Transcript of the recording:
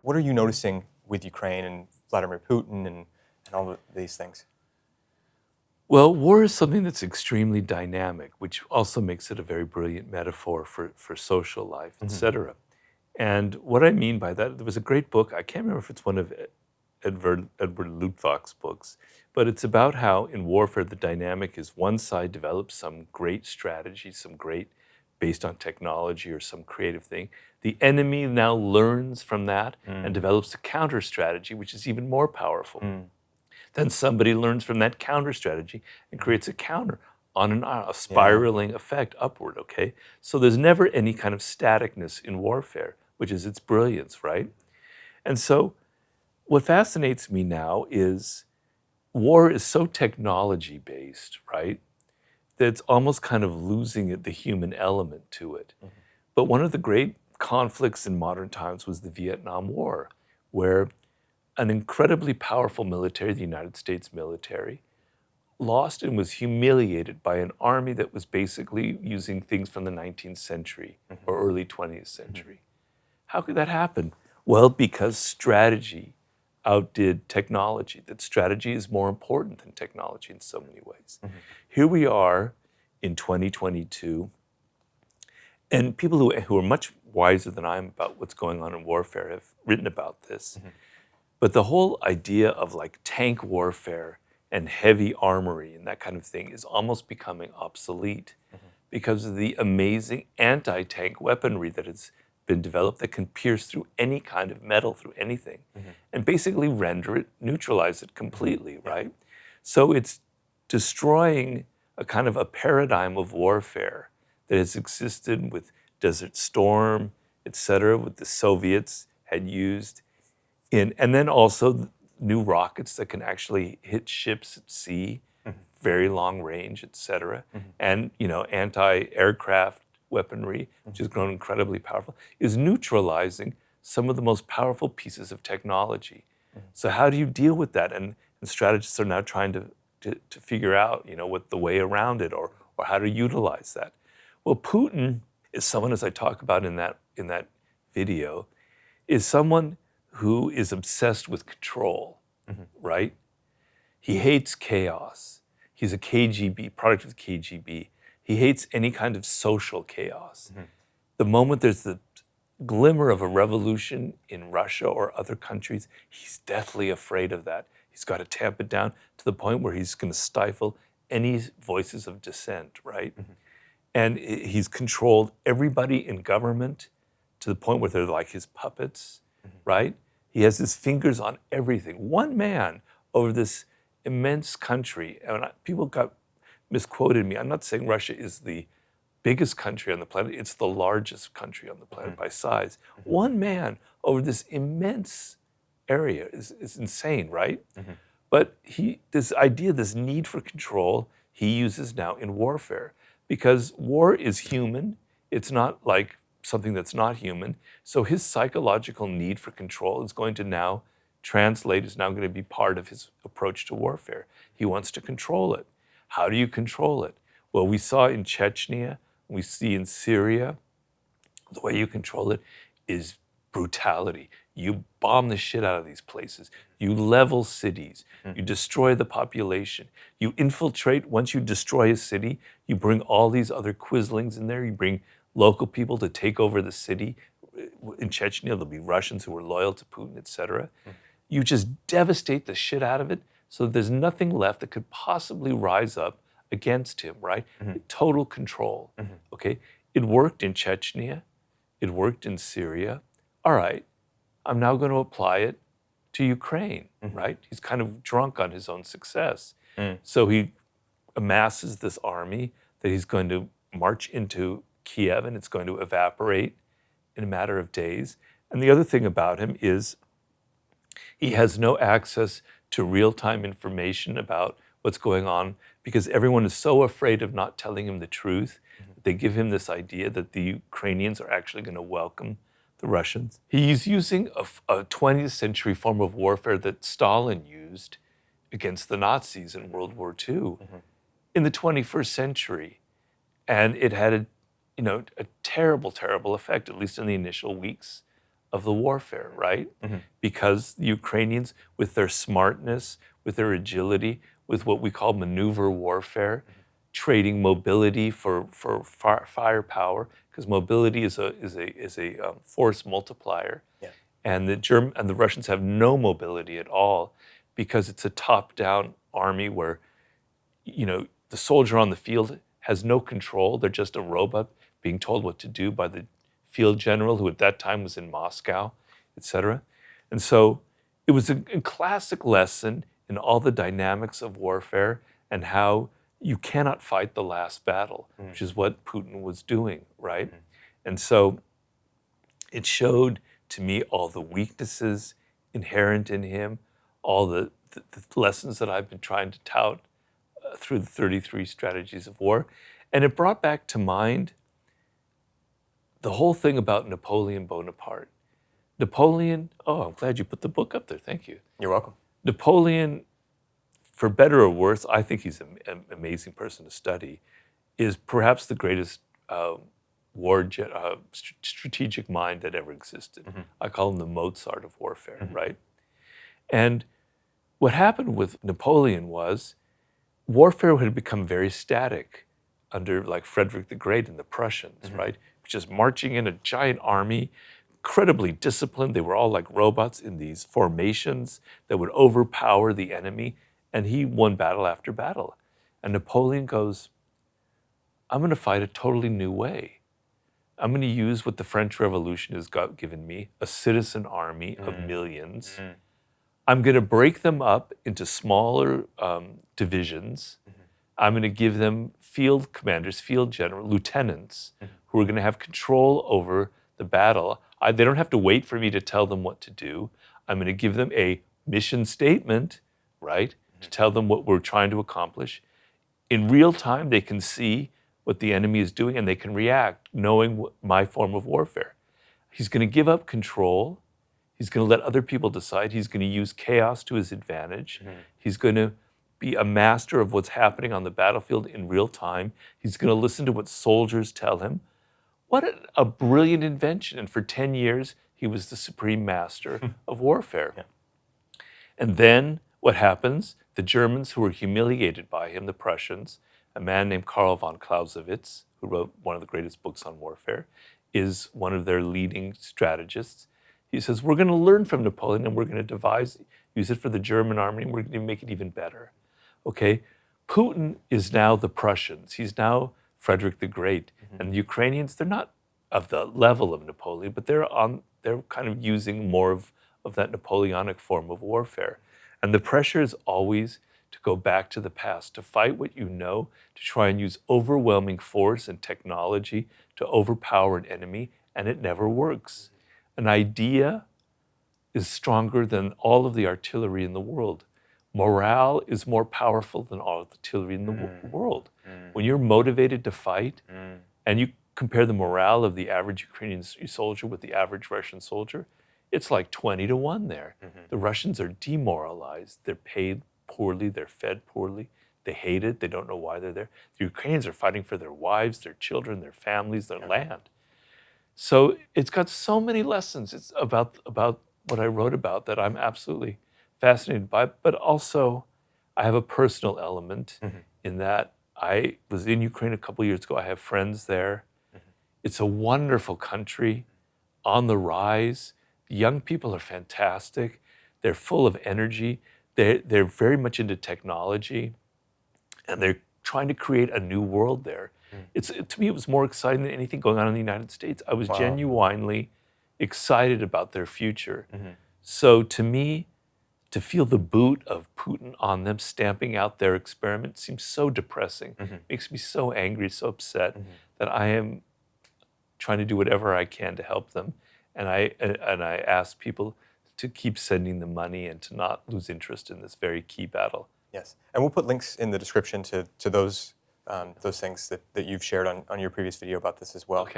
what are you noticing with Ukraine and Vladimir Putin and all these things? Well, war is something that's extremely dynamic, which also makes it a very brilliant metaphor for social life, etc. And what I mean by that, there was a great book, I can't remember if it's one of Edward Luttwak's books, but it's about how in warfare the dynamic is one side develops some great strategy, some great based on technology or some creative thing. The enemy now learns from that and develops a counter strategy, which is even more powerful. Then somebody learns from that counter strategy and creates a counter on a spiraling effect upward, okay? So there's never any kind of staticness in warfare, which is its brilliance, right? And so what fascinates me now is war is so technology-based, right, that it's almost kind of losing the human element to it. But one of the great conflicts in modern times was the Vietnam War, where an incredibly powerful military, the United States military, lost and was humiliated by an army that was basically using things from the 19th century or early 20th century. How could that happen? Well, because strategy outdid technology, that strategy is more important than technology in so many ways. Here we are in 2022, and people who are much wiser than I am about what's going on in warfare have written about this. But the whole idea of like tank warfare and heavy armory and that kind of thing is almost becoming obsolete because of the amazing anti-tank weaponry that has been developed that can pierce through any kind of metal, through anything, and basically render it, neutralize it completely, right? So it's destroying a kind of a paradigm of warfare that has existed with Desert Storm, et cetera, with the Soviets had used and then also new rockets that can actually hit ships at sea, very long range, et cetera, and anti-aircraft weaponry, which has grown incredibly powerful, is neutralizing some of the most powerful pieces of technology. So how do you deal with that? And strategists are now trying to figure out, what the way around it or how to utilize that. Well, Putin is someone, as I talk about in that video, is someone who is obsessed with control, right? He hates chaos. He's a KGB, product of the KGB. He hates any kind of social chaos. The moment there's the glimmer of a revolution in Russia or other countries, he's deathly afraid of that. He's got to tamp it down to the point where he's going to stifle any voices of dissent, right? And he's controlled everybody in government to the point where they're like his puppets, right? He has his fingers on everything. One man over this immense country, and people got misquoted me. I'm not saying Russia is the biggest country on the planet. It's the largest country on the planet by size. One man over this immense area is insane, right? But this idea, this need for control, he uses now in warfare because war is human. It's not like something that's not human. So his psychological need for control is going to now translate, is now going to be part of his approach to warfare. He wants to control it. How do you control it? Well, we saw in Chechnya, we see in Syria, the way you control it is brutality. You bomb the shit out of these places. You level cities. You destroy the population. You infiltrate. Once you destroy a city, you bring all these other quislings in there. You bring local people to take over the city. In Chechnya, there'll be Russians who are loyal to Putin, et cetera. You just devastate the shit out of it so that there's nothing left that could possibly rise up against him, right? Total control, okay? It worked in Chechnya. It worked in Syria. All right, I'm now going to apply it to Ukraine, right? He's kind of drunk on his own success. So he amasses this army that he's going to march into Kiev and it's going to evaporate in a matter of days. And the other thing about him is he has no access to real-time information about what's going on because everyone is so afraid of not telling him the truth. They give him this idea that the Ukrainians are actually going to welcome the Russians. He's using a 20th century form of warfare that Stalin used against the Nazis in World War II in the 21st century. And it had a terrible, terrible effect, at least in the initial weeks of the warfare, right? Because the Ukrainians, with their smartness, with their agility, with what we call maneuver warfare, trading mobility for firepower, because mobility is a force multiplier, Yeah. and the Russians have no mobility at all, because it's a top-down army where, the soldier on the field has no control. They're just a robot being told what to do by the field general, who at that time was in Moscow, etc. And so it was a classic lesson in all the dynamics of warfare and how you cannot fight the last battle, which is what Putin was doing, right? And so it showed to me all the weaknesses inherent in him, all the lessons that I've been trying to tout through the 33 strategies of war. And it brought back to mind the whole thing about Napoleon Bonaparte. Napoleon, I'm glad you put the book up there. Thank you. You're welcome. Napoleon, for better or worse, I think he's an amazing person to study, is perhaps the greatest strategic mind that ever existed. I call him the Mozart of warfare, right? And what happened with Napoleon was warfare had become very static under like Frederick the Great and the Prussians, right? Just marching in a giant army, incredibly disciplined. They were all like robots in these formations that would overpower the enemy. And he won battle after battle. And Napoleon goes, I'm going to fight a totally new way. I'm going to use what the French Revolution has given me, a citizen army of millions. I'm going to break them up into smaller divisions. I'm going to give them field commanders, field general, lieutenants, who are going to have control over the battle. They don't have to wait for me to tell them what to do. I'm going to give them a mission statement, right, to tell them what we're trying to accomplish. In real time, they can see what the enemy is doing and they can react, knowing my form of warfare. He's going to give up control. He's going to let other people decide. He's going to use chaos to his advantage. He's going to be a master of what's happening on the battlefield in real time. He's going to listen to what soldiers tell him. What a brilliant invention. And for 10 years, he was the supreme master of warfare. Yeah. And then what happens? The Germans, who were humiliated by him, the Prussians, a man named Carl von Clausewitz, who wrote one of the greatest books on warfare, is one of their leading strategists. He says, we're going to learn from Napoleon and we're going to use it for the German army, and we're going to make it even better. Okay, Putin is now the Prussians. He's now Frederick the Great. And the Ukrainians, they're not of the level of Napoleon, but they're kind of using more of that Napoleonic form of warfare. And the pressure is always to go back to the past, to fight what you know, to try and use overwhelming force and technology to overpower an enemy, and it never works. An idea is stronger than all of the artillery in the world. Morale is more powerful than all of the artillery in the world. When you're motivated to fight, and you compare the morale of the average Ukrainian soldier with the average Russian soldier, it's like 20-1 there. The Russians are demoralized. They're paid poorly. They're fed poorly. They hate it. They don't know why they're there. The Ukrainians are fighting for their wives, their children, their families, their land. So it's got so many lessons. It's about what I wrote about that I'm absolutely fascinated by. But also, I have a personal element in that I was in Ukraine a couple years ago. I have friends there. It's a wonderful country on the rise. The young people are fantastic. They're full of energy. They're very much into technology, and they're trying to create a new world there. To me, it was more exciting than anything going on in the United States. I was genuinely excited about their future. So to me, to feel the boot of Putin on them stamping out their experiment seems so depressing. Makes me so angry, so upset that I am trying to do whatever I can to help them. And I ask people to keep sending the money and to not lose interest in this very key battle. Yes, and we'll put links in the description to those things that you've shared on your previous video about this as well. Okay.